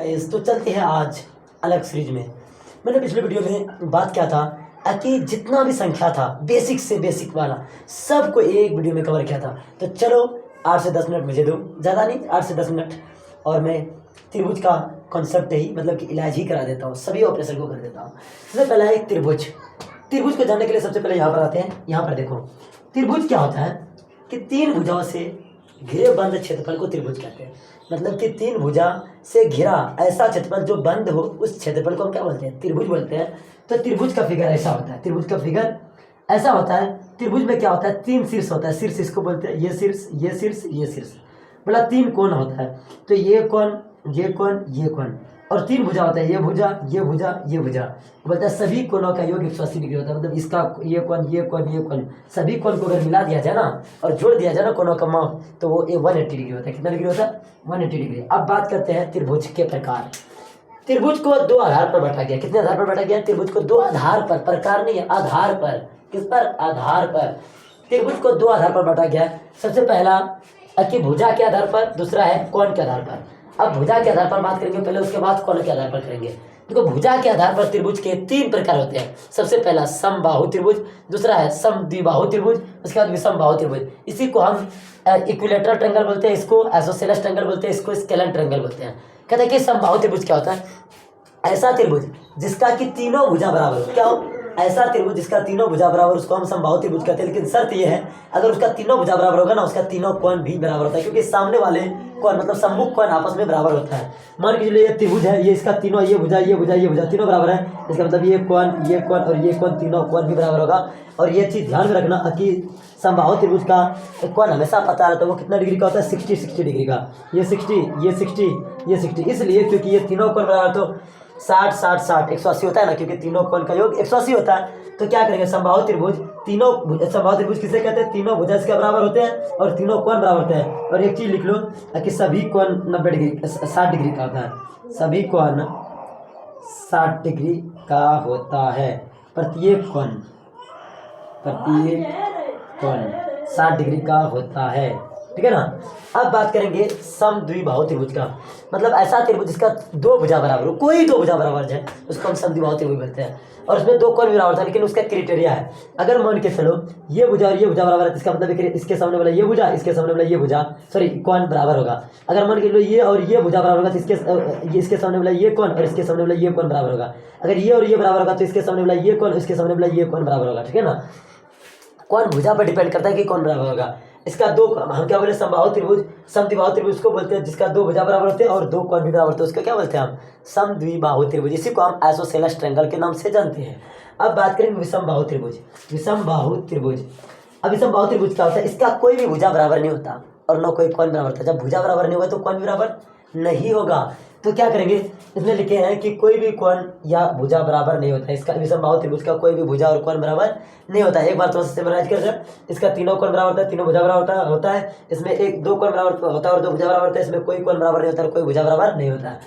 Guys तो चलते हैं आज अलग सीरीज में। मैंने पिछले वीडियो में बात किया था कि जितना भी संख्या था बेसिक से बेसिक वाला सबको एक वीडियो में कवर किया था। तो चलो 8 से 10 मिनट मुझे दो, ज़्यादा नहीं 8 से 10 मिनट, और मैं त्रिभुज का कॉन्सेप्ट ही मतलब कि इलाज ही करा देता हूँ, सभी ऑपरेशन को कर देता हूँ। सबसे पहला है त्रिभुज। त्रिभुज को जानने के लिए सबसे पहले यहाँ पर आते हैं। यहाँ पर देखो त्रिभुज क्या होता है कि तीन भुजाओं से घिरे बंद क्षेत्रफल को त्रिभुज कहते हैं। मतलब कि तीन भुजा से घिरा ऐसा क्षेत्रफल जो बंद हो उस क्षेत्रफल को हम क्या बोलते हैं? त्रिभुज बोलते हैं। तो त्रिभुज का फिगर ऐसा होता है, त्रिभुज का फिगर ऐसा होता है। त्रिभुज में क्या होता है? तीन शीर्ष होता है। शीर्ष इसको बोलते हैं, ये शीर्ष, ये शीर्ष, ये शीर्ष, मतलब तीन कोण होता है। तो ये कोण, ये कोण, ये कोण, और तीन भुजा होता है, ये भुजा, ये भुजा, ये भुजा। बोलता है सभी कोणों का योग 180 डिग्री होता है। मतलब इसका ये कोण, ये कोण, ये कोण, सभी कोण को अगर मिला दिया जाए ना और जोड़ दिया जाए ना कोणों का माप, तो वो 180 डिग्री होता है। कितना डिग्री होता है? 180 डिग्री। अब बात करते हैं त्रिभुज के प्रकार। त्रिभुज को दो आधार पर बांटा गया। कितने आधार पर बांटा गया? त्रिभुज को दो आधार पर, प्रकार नहीं है, आधार पर। किस पर? आधार पर। त्रिभुज को दो आधार पर बांटा गया। सबसे पहला कि भुजा के आधार पर, दूसरा है कोण के आधार पर। अब भुजा के आधार पर बात करेंगे पहले, उसके बाद कोण के आधार पर करेंगे। देखो भुजा के आधार पर त्रिभुज के तीन प्रकार होते हैं। सबसे पहला समबाहु त्रिभुज, दूसरा है समद्विबाहु त्रिभुज, उसके बाद विषमबाहु त्रिभुज। इसी को हम इक्विलेटरल ट्रायंगल बोलते हैं, इसको आइसोसेलेस ट्रायंगल बोलते हैं, इसको स्केलर ट्रायंगल बोलते हैं। कहते हैं कि समबाहु त्रिभुज क्या होता है? ऐसा त्रिभुज जिसका कि तीनों भुजा बराबर हो। क्या हो? ऐसा त्रिभुज जिसका तीनों भुजा बराबर, उसको हम समबाहु त्रिभुज कहते हैं। लेकिन शर्त यह है अगर उसका तीनों भुजा बराबर होगा ना, उसका तीनों कोण भी बराबर होता है, क्योंकि सामने वाले कोण मतलब सम्मुख कोण आपस में बराबर होता है। मान के चलिए ये त्रिभुज है, ये इसका तीनों, ये भुजा, ये भुजा, ये भुजा तीनों बराबर है। इसका मतलब ये कोण और ये कोण, तीनों कोण भी बराबर होगा। और ये चीज ध्यान में रखना कि समबाहु त्रिभुज का कोण हमेशा पता रहता है वो कितना डिग्री का होता है? 60 डिग्री का। ये 60, ये 60, ये 60, इसलिए क्योंकि ये तीनों कोण बराबर, तो 60 60 60 180 होता है ना, क्योंकि तीनों कोण का योग 180 होता है। तो क्या करेंगे? समबाहु त्रिभुज, समबाहु त्रिभुज किसे कहते हैं? तीनों भुजा इसके बराबर होते हैं और तीनों कोण बराबर होते हैं। और एक चीज लिख लो कि सभी कोण 90 डिग्री 60 डिग्री का होता है। सभी कोण 60 डिग्री का होता है। प्रत्येक कोण 60 डिग्री का होता है। ठीक है ना। अब बात करेंगे समद्विबाहु त्रिभुज का। मतलब ऐसा त्रिभुज जिसका दो भुजा बराबर हो, कोई दो भुजा बराबर जाए, उसको हम समद्विबाहु त्रिभुज बोलते हैं। और उसमें दो कोण भी बराबर था, लेकिन उसका क्राइटेरिया है। अगर मान के चलो ये भुजा और ये भुजा बराबर है, इसका मतलब इसके सामने वाला ये भुजा, इसके सामने वाला ये भुजा, सॉरी कोण बराबर होगा। अगर मान के चलो ये और ये भुजा बराबर होगा, तो इसके सामने वाला ये कोण और इसके सामने वाला ये कोण बराबर होगा। अगर ये और ये बराबर होगा तो इसके सामने वाला ये कोण, इसके सामने वाला ये कोण बराबर होगा। ठीक है ना। कौन भुजा पर डिपेंड करता है कि कौन बराबर होगा। इसका दो, हम क्या बोले? समबाहु त्रिभुज, समद्विबाहु त्रिभुज को बोलते हैं जिसका दो भुजा बराबर होते हैं और दो कोण भी बराबर होते हैं, उसका क्या बोलते हैं? हम समद्विबाहु त्रिभुज। इसी को हम आइसोसेलेस ट्रायंगल के नाम से जानते हैं। अब बात करेंगे विषमबाहु त्रिभुज। विषमबाहु त्रिभुज, अब विषमबाहु त्रिभुज क्या होता है? इसका कोई भी भुजा बराबर नहीं होता और न कोई कोण बराबर होता। जब भुजा बराबर नहीं होगा तो कोण भी बराबर नहीं होगा। तो क्या करेंगे? इसमें लिखे हैं कि कोई भी कोण या भुजा बराबर नहीं होता है। इसका विषमबाहु त्रिभुज का कोई भी भुजा और कोण बराबर नहीं होता है। एक बार तो सिमराइज कर दे, इसका तीनों कोण बराबर होता है, तीनों भुजा बराबर होता है। इसमें एक दो कोण बराबर होता है और दो भुजा बराबर होता है। इसमें कोई कोण बराबर नहीं होता और कोई भुजा बराबर नहीं होता है।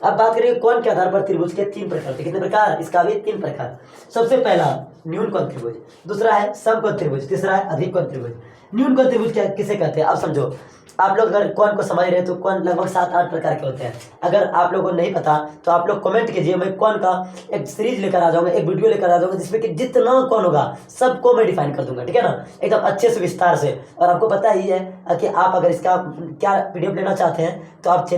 अब बात करेंगे कोण के आधार पर त्रिभुज के तीन प्रकार थे। कितने प्रकार? इसका भी तीन प्रकार। सबसे पहला न्यून कोण त्रिभुज, दूसरा है समकोण त्रिभुज, तीसरा है अधिक कोण त्रिभुज। न्यून कोण त्रिभुज क्या किसे कहते हैं? आप समझो, आप लोग अगर कोण को समझ रहे हैं तो कोण लगभग 7-8 प्रकार के होते हैं। अगर आप लोगों को नहीं पता तो आप लोग कमेंट कीजिए, मैं कोण का एक सीरीज लेकर आ जाऊंगा, एक वीडियो लेकर आ जाऊंगा जिसमें कि जितना कोण होगा सबको मैं डिफाइन कर दूंगा। ठीक है ना, एकदम अच्छे से विस्तार से। और आपको पता ही है कि आप अगर इसका क्या पीडीएफ लेना चाहते हैं तो आप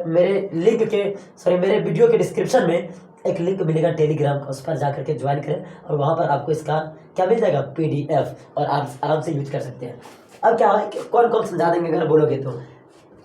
मेरे वीडियो के डिस्क्रिप्शन में एक लिंक मिलेगा टेलीग्राम का, उस पर जाकर के ज्वाइन करें और वहाँ पर आपको इसका क्या मिल जाएगा? PDF, और आप आराम से यूज कर सकते हैं। अब क्या है, कौन कौन समझा देंगे अगर बोलोगे तो।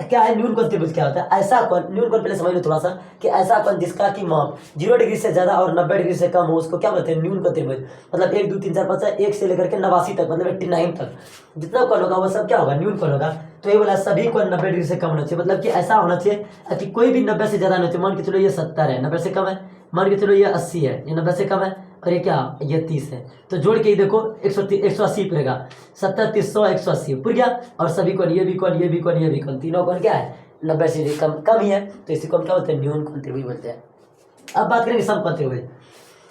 क्या है न्यून कोण त्रिभुज? क्या होता है? ऐसा कोण, न्यून कोण पहले समझ लो थोड़ा सा, कि ऐसा कोण जिसका की माप 0 डिग्री से ज्यादा और 90 डिग्री से कम हो, उसको क्या बोलते हैं? न्यून कोण त्रिभुज। मतलब 1 2 3 4 5 1 से लेकर के 89 तक, मतलब 89 तक जितना कोण होगा वो सब क्या होगा? न्यून कोण होगा। तो ये बोला सभी कोण 90 डिग्री से कम होना चाहिए। मतलब कि ऐसा होना चाहिए कि कोई भी 90 से ज्यादा नहीं होती। मान के चलो ये 70 है, 90 से कम है। मान के चलो ये 80 है, ये 90 से कम है। और ये क्या? ये 30 है। तो जोड़ के ही देखो 180 पड़ेगा। 70 30 100 180 पूर गया। और सभी कोण, ये भी कोण, ये भी कोण, ये भी कोण, तीनों कोण क्या है? 90 से कम ही है। तो इसी को हम क्या बोलते हैं? न्यून कोण त्रिभुज बोलते हैं। अब बात करेंगे समकोण त्रिभुज।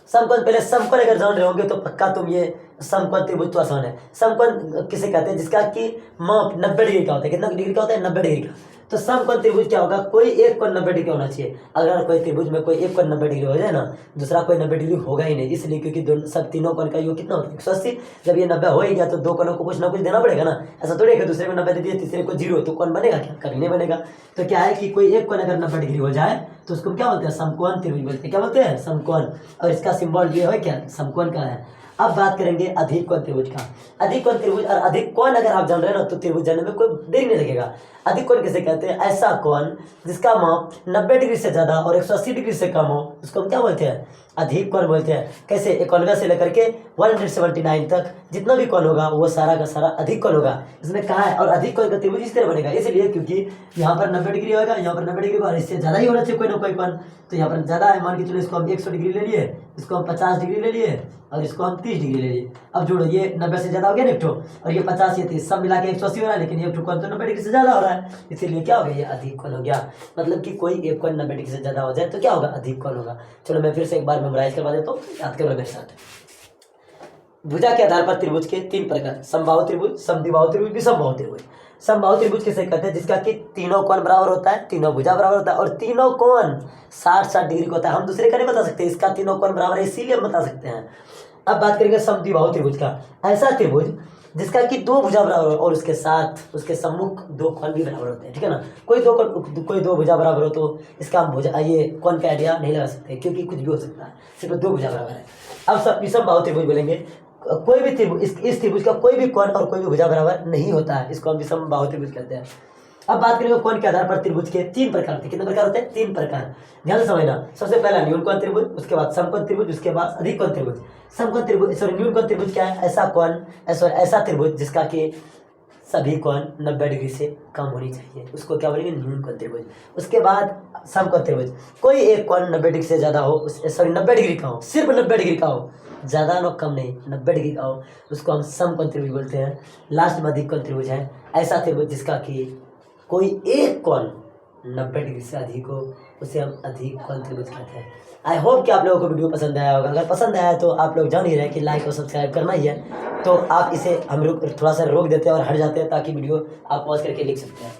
समकोण, पहले समकोण अगर जान रहे होंगे तो पक्का तुम ये समकोण त्रिभुज तो आसान है। समकोण किसे कहते हैं? जिसका कि माप 90 डिग्री का होता है। कितना डिग्री का होता है? 90 डिग्री का। तो समकोण त्रिभुज क्या होगा, कोई एक कोण 90 डिग्री होना चाहिए। अगर कोई त्रिभुज में कोई एक कोण 90 डिग्री हो जाए ना, दूसरा कोई 90 डिग्री होगा ही नहीं, इसलिए क्योंकि दोनों सब तीनों कोण का योग कितना होता है 180। जब ये 90 हो ही गया तो दो कोणों को कुछ ना कुछ देना पड़ेगा ना, ऐसा थोड़ी है कि दूसरे को 90 दे दिए तीसरे को 0, तो कोण बनेगा क्या, कभी नहीं बनेगा। तो क्या है कि कोई एक कोण अगर 90 डिग्री हो जाए तो उसको क्या बोलते हैं, समकोण त्रिभुज बोलते हैं। क्या बोलते हैं, समकोण। और इसका सिंबल ये है क्या, समकोण का है। अब बात करेंगे अधिक कोण त्रिभुज का। अधिक कोण त्रिभुज और अधिक कोण अगर आप जान रहे हैं ना, तो त्रिभुज जानने में कोई देरी नहीं लगेगा। अधिक कोण किसे कहते हैं, ऐसा कोण जिसका माप 90 डिग्री से ज्यादा और 180 डिग्री से कम हो, उसको हम क्या बोलते हैं, अधिक कोण बोलते हैं। कैसे, 91 से लेकर के 179 तक जितना भी कोण होगा वो सारा का सारा अधिक कोण होगा। इसमें कहा है, और अधिक कोण का त्रिभुज इस तरह बनेगा, इसलिए क्योंकि यहाँ पर 90 डिग्री होगा, यहाँ पर 90 डिग्री और इससे ज्यादा ही होना चाहिए कोई ना कोई कोण। तो यहाँ पर ज्यादा है, मान के चलो इसको हम 100 डिग्री ले लिए, इसको हम 50 डिग्री ले लिए और इसको हम 30 डिग्री ले लिए। अब जोड़ो, ये 90 से ज्यादा हो गया ना एक ठो, और ये 50 ये 30 सब मिला के 180 हो रहा है, लेकिन ये कोण तो 90 डिग्री से ज्यादा हो रहा है, इसीलिए क्या हो गया, ये अधिक कोण हो गया। मतलब कि कोई एक कोण 90 डिग्री से ज्यादा हो जाए तो क्या होगा, अधिक कोण होगा। चलो मैं फिर से एक बार मेमोराइज करवा देता हूँ, याद करो मेरे साथ। भुजा के आधार पर त्रिभुज के 3 प्रकार, समबाहु त्रिभुज, समद्विबाहु त्रिभुज, विषमबाहु त्रिभुज। समबाहु त्रिभुज किसे कहते हैं, जिसका कि तीनों कोण बराबर होता है, तीनों भुजा बराबर होता है और तीनों कोण 60-60 डिग्री का होता है। हम दूसरे का नहीं बता सकते, इसका तीनों कोण बराबर है इसीलिए हम बता सकते हैं। अब बात करेंगे समद्विबाहु त्रिभुज का। ऐसा त्रिभुज जिसका कि 2 भुजा बराबर हो और उसके साथ उसके सम्मुख 2 कोण भी बराबर होते हैं, ठीक है ना। कोई दो भुजा बराबर हो तो इसका हम भुजा ये कोण का आइडिया नहीं लगा सकते, क्योंकि कुछ भी हो सकता है, सिर्फ 2 भुजा बराबर है। अब सब विषमबाहु त्रिभुज बोलेंगे, कोई भी त्रिभुज इस त्रिभुज का कोई भी कोण और कोई भी भुजा बराबर नहीं होता है, इसको हम विषमबाहु त्रिभुज कहते हैं। अब बात करेंगे कोण के आधार पर त्रिभुज के 3 प्रकार होते हैं। कितने प्रकार होते हैं, 3 प्रकार, ध्यान से समझना। सबसे पहला न्यून कोण त्रिभुज, उसके बाद समकोण त्रिभुज, उसके बाद अधिक कोण त्रिभुज। समकोण त्रिभुज सॉरी न्यून कोण त्रिभुज क्या है, ऐसा त्रिभुज जिसका कि सभी कोण 90 डिग्री से कम होनी चाहिए, उसको क्या बोलेंगे, न्यून कोण त्रिभुज। उसके बाद समकोण त्रिभुज, कोई एक कोण 90 डिग्री से ज्यादा हो, 90 डिग्री का हो, सिर्फ 90 डिग्री का हो, ज्यादा ना कम नहीं, 90 डिग्री का हो, उसको हम समकोण त्रिभुज बोलते हैं। लास्ट में अधिक कोण त्रिभुज है, ऐसा त्रिभुज जिसका कि कोई एक कोण 90 डिग्री से अधिक हो, उसे हम अधिक कोण त्रिभुज कहते हैं। आई होप कि आप लोगों को वीडियो पसंद आया होगा। अगर पसंद आया तो आप लोग जान ही रहे कि लाइक और सब्सक्राइब करना ही है, तो आप इसे हम लोग थोड़ा सा रोक देते हैं और हट जाते हैं, ताकि वीडियो आप पॉज करके लिख सकते हैं।